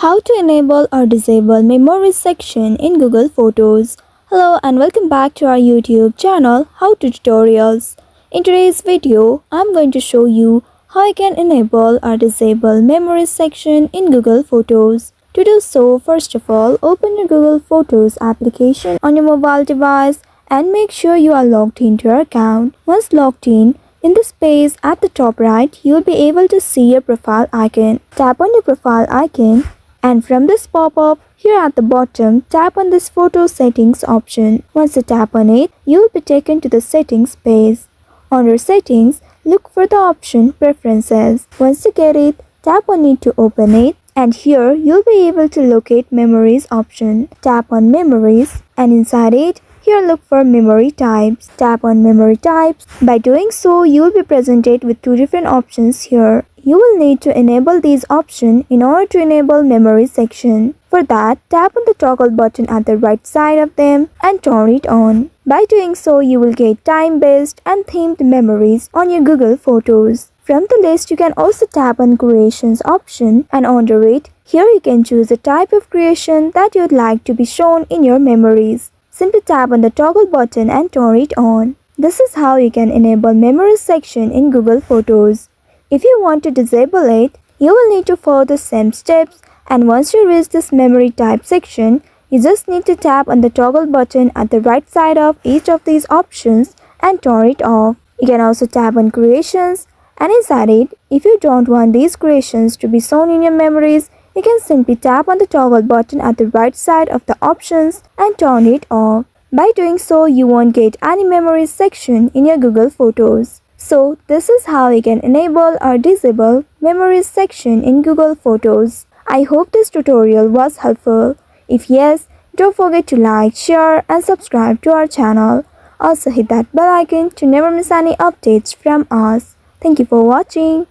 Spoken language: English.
How to enable or disable memories section in Google Photos. Hello and welcome back to our YouTube channel How to Tutorials. In today's video, I'm going to show you how you can enable or disable memories section in Google Photos. To do so, first of all, open your Google Photos application on your mobile device and make sure you are logged into your account. Once logged in the space at the top right, you'll be able to see your profile icon. Tap on your profile icon. And from this pop-up, here at the bottom, tap on this photo settings option. Once you tap on it, you will be taken to the settings page. Under settings, look for the option preferences. Once you get it, tap on it to open it. And here, you'll be able to locate memories option. Tap on memories and inside it, here look for memory types. Tap on memory types. By doing so, you will be presented with two different options here. You will need to enable these options in order to enable memory section. For that, tap on the toggle button at the right side of them and turn it on. By doing so, you will get time-based and themed memories on your Google Photos. From the list, you can also tap on Creations option and under it, here you can choose the type of creation that you would like to be shown in your memories. Simply tap on the toggle button and turn it on. This is how you can enable memories section in Google Photos. If you want to disable it, you will need to follow the same steps, and once you reach this memory type section, you just need to tap on the toggle button at the right side of each of these options and turn it off. You can also tap on Creations, and inside it, if you don't want these creations to be shown in your memories, you can simply tap on the toggle button at the right side of the options and turn it off. By doing so, you won't get any memories section in your Google Photos. So, this is how you can enable or disable memories section in Google Photos. I hope this tutorial was helpful. If yes, don't forget to like, share and subscribe to our channel. Also hit that bell icon to never miss any updates from us. Thank you for watching.